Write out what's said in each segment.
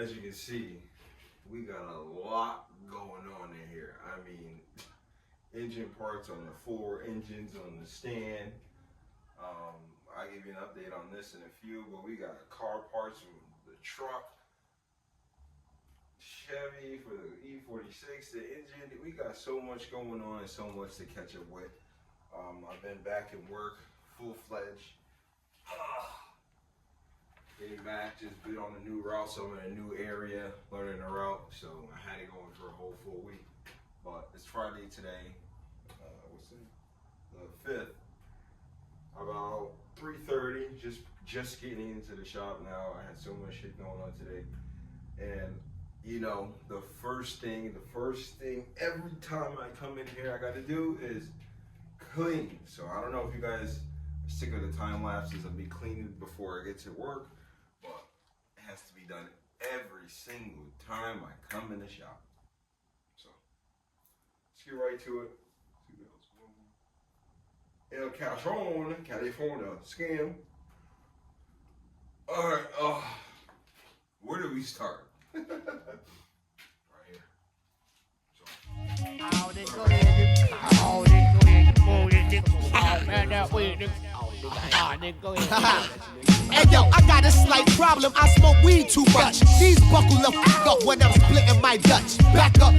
as you can see, we got a lot going on in here. I mean, engine parts on the floor, engines on the stand. I'll give you an update on this in a few, but we got car parts from the truck, Chevy for the E46, the engine. We got so much going on and so much to catch up with. I've been back at work, full-fledged. Getting back, just been on a new route, so I'm in a new area, learning the route, so I had it going for a whole full week. But it's Friday today, what's it? The 5th, about 3:30, just getting into the shop now. I had so much shit going on today. And you know, the first thing every time I come in here I gotta do is clean. So I don't know if you guys are sick of the time lapses of me cleaning before I get to work, but it has to be done every single time I come in the shop. So let's get right to it. El Cajon, California, scam. All right, where do we start? Right here. Hey yo, I got a slight problem, I smoke weed too much. These buckle the fuck up when I'm splitting my Dutch. Back up,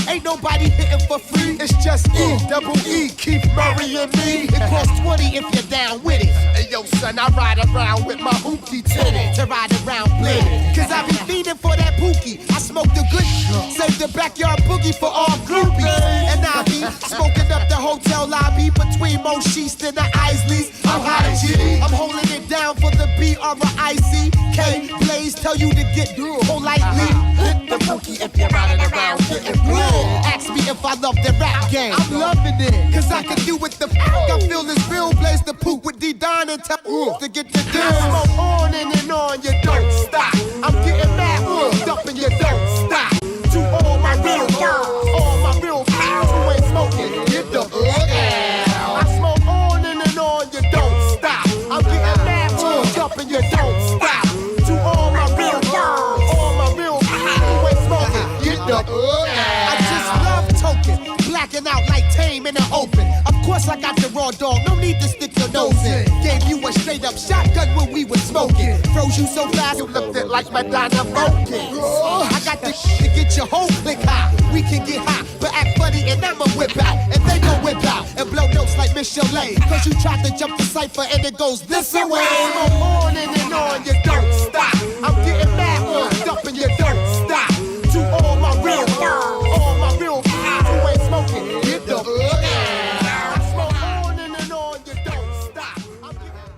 ain't nobody hitting for free. It's just E-double-E, Keith Murray and me. It costs 20 if you're down with it. Hey yo son, I ride around with my hoopty titty to ride around blitty. Cause I be feeding for that pookie. I smoke the good shit, save the backyard boogie for all groupies. And I be smoking up the hotel lobby between Mo Sheets and the Isleys. I'm hot G, I'm holding it down for the B-R-I-C-K. Blaze tell you to get politely. Hit the pookie if you're riding around getting blue. Ask me if I love the rap game. I'm loving it, cause I can do with the fuck. I feel this real Blaze the poop with D-Don and tell to get the deal. I smoke on and on, you don't stop. I'm getting mad, up and you don't stop. To all my real dogs, all my real pals who ain't smoking, get the hell. I smoke on and on, you don't stop. I'm getting mad, up and you don't stop. To all my real dogs, all my real pals who ain't smoking, get the hell. I just love toking, blacking out like Tame in the open. Of course I got the raw dog, no need to stick your nose in. Gave you a straight up shotgun when we was smoking. Froze you so fast you looked it like Madonna Vulcan. I got the to get your whole click high. We can get high, but act funny and I'ma whip out. And they gon' whip out and blow notes like Miss Cholet. Cause you tried to jump the cipher and it goes this way. I'm on and on, you don't stop. I'm getting mad, up and you don't stop. To all my real dogs, all my real pals who ain't smoking, get the I smoke on and on, you don't stop. I'm getting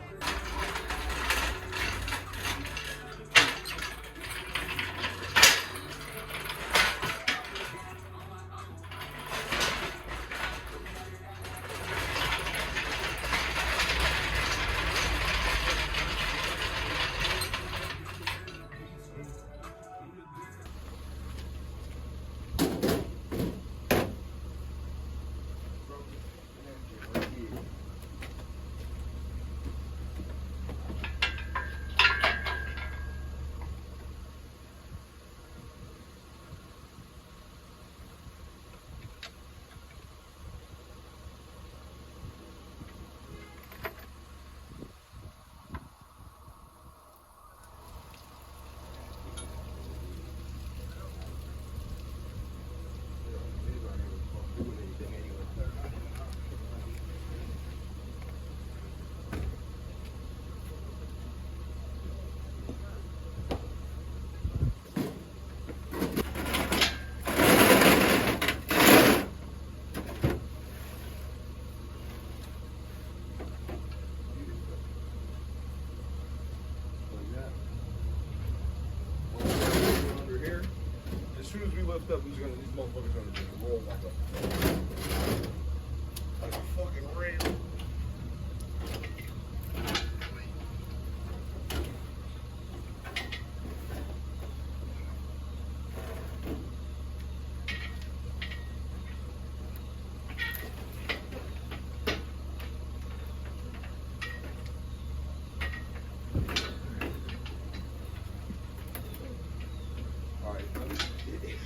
lift up, these motherfuckers gonna just roll back up. Like a fucking rail.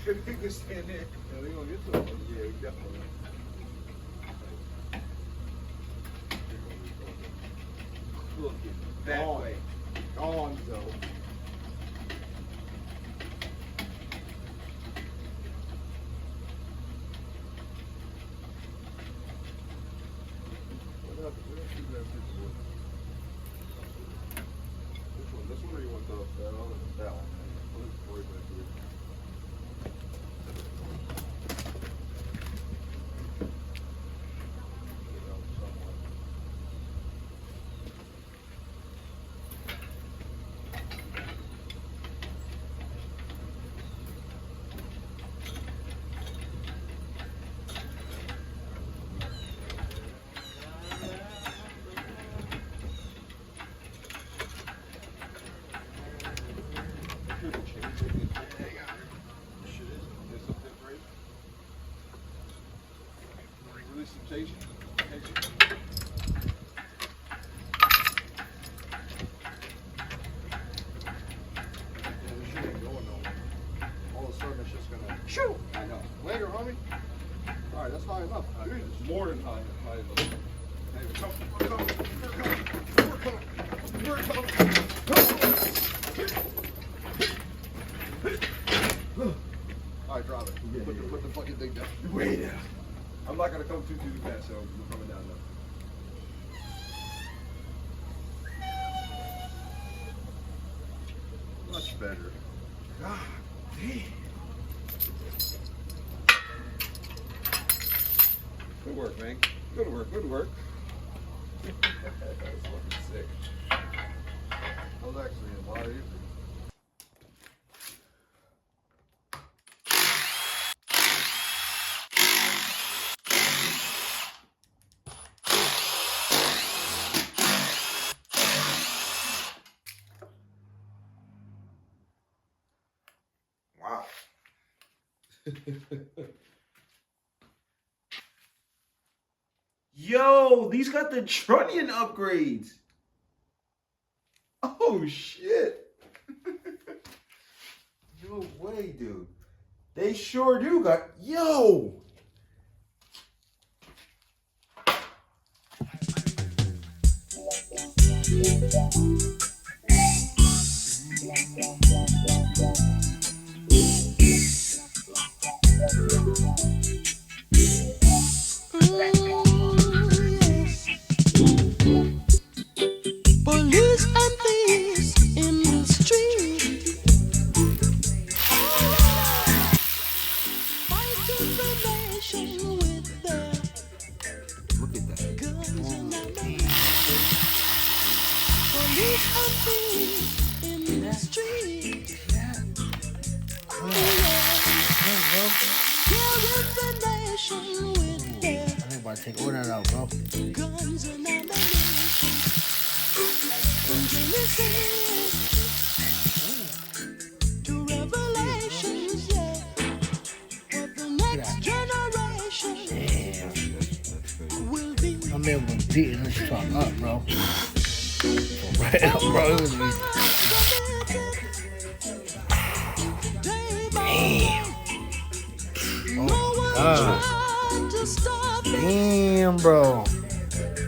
If you can stand there. Yeah, we gonna get to it. Yeah, we definitely. Look it that On. way. On, though. What happened? Where did you grab this one? Which one? This one or you want that other? That one. Let's worry about it. Release some tension. All of a sudden it's just gonna shoo. I know. Later, homie. All right, that's high enough. Jesus. More than high enough. Hey, we're coming. We're coming. All right, drop it. Put the fucking thing down. Way down. I'm not gonna come too fast, so we're coming down now. Much better. God damn. Good work, man. Good work. Good work. That's fucking sick. That was actually a lot easier. Wow. Yo, these got the trunnion upgrades. Oh shit. No way, dude. They sure do got yo. Police and thieves in the street, fighting the nation with their Look at that. guns and ammunition. Police and thieves in the street, oh yeah, killing the nation with their I think about to take all that out, bro. guns and ammunition. From Genesis to Revelations, yeah. What the next generation will be. My man was beating this truck up, bro. For real, bro. It was easy. Oh, to stop it. Damn, bro.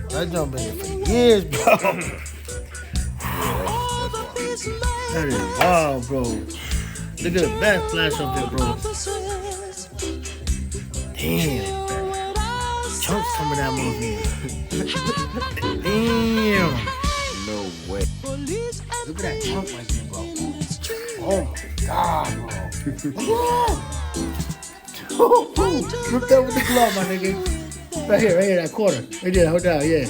That jump been here for years, bro. All the peace That is wild, bro. Look at the back flash up there, bro. Damn. Chunks coming out of me. Damn. No way. Look at that chunk right there, bro. Oh my God, bro. Look that with the glove, my nigga. Right here, that quarter. Right there, hold down, yeah.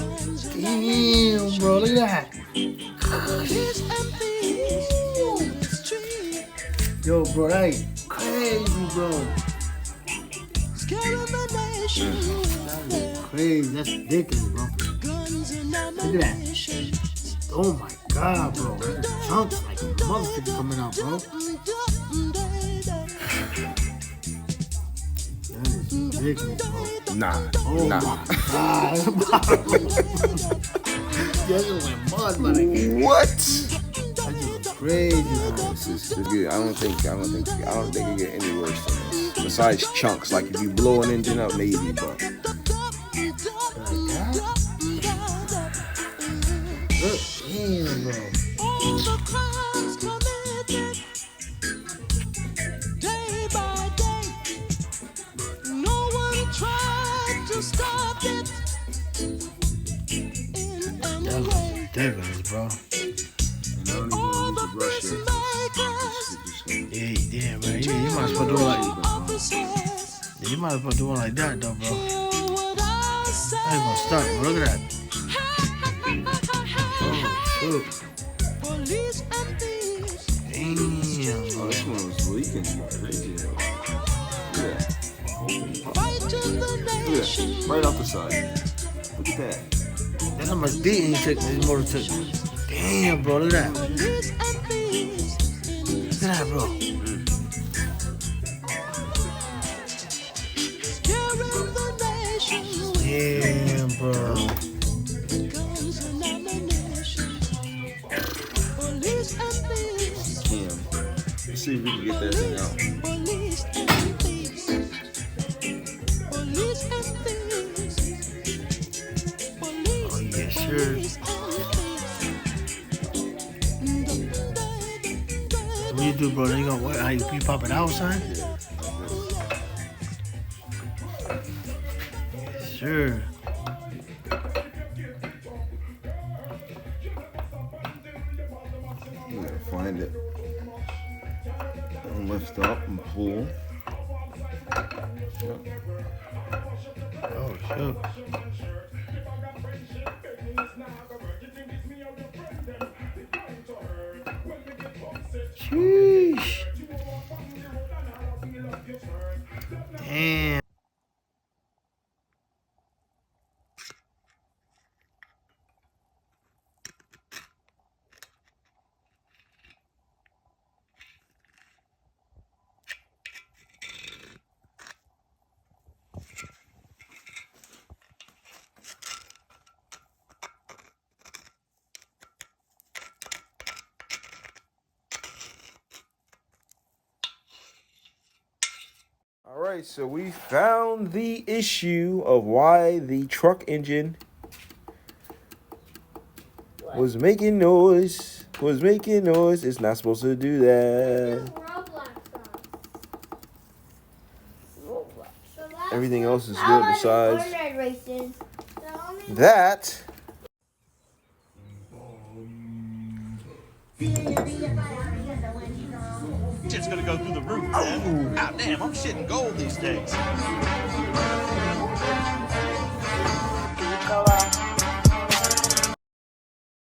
Damn, bro, look at that. Yo, bro, that ain't crazy, bro. That is crazy. That's ridiculous, bro. Look at that. Oh my God, bro. That chunks like a motherfucker coming out, bro. That is ridiculous, bro. Nah. Oh nah. my God. This is like mud, my nigga. What? That just crazy, bro. This is good. I don't think it get any worse than this. Besides chunks, like if you blow an engine up, maybe, but Look, damn, bro. All the crimes committed day by day. No one tried to stop it in any That was way. ridiculous, bro. All the peacemakers, Yeah, man. You might as well do it like, officers, you might as well do it like that, though, bro. hear what I say. I ain't gonna stop, bro. Look at that. Oh, shoot. Police and thieves, Damn, bro. this one was leaking crazy. Yeah, fight to the nation. right off the side. Look at that. That's how much beating he took this motorcycle. Damn, bro. Look at that. Police and thieves, Look at that, bro. scaring the nation. Damn, bro. Guns and ammunition. Police and thieves. Cam, let's see if we can get that thing out. Police and thieves. Police and thieves. Police. Oh, yeah, sure. Police and thieves. What you do, bro? They gonna what? How you pop it out, son? Sure. You gotta find it. And lift up and pull. Oh, shoot. Sheesh. Damn. All right, so we found the issue of why the truck engine was making noise. It's not supposed to do that. Everything else is good besides that. Shit's gonna go through the roof, man. Ah, damn, I'm shitting gold these days.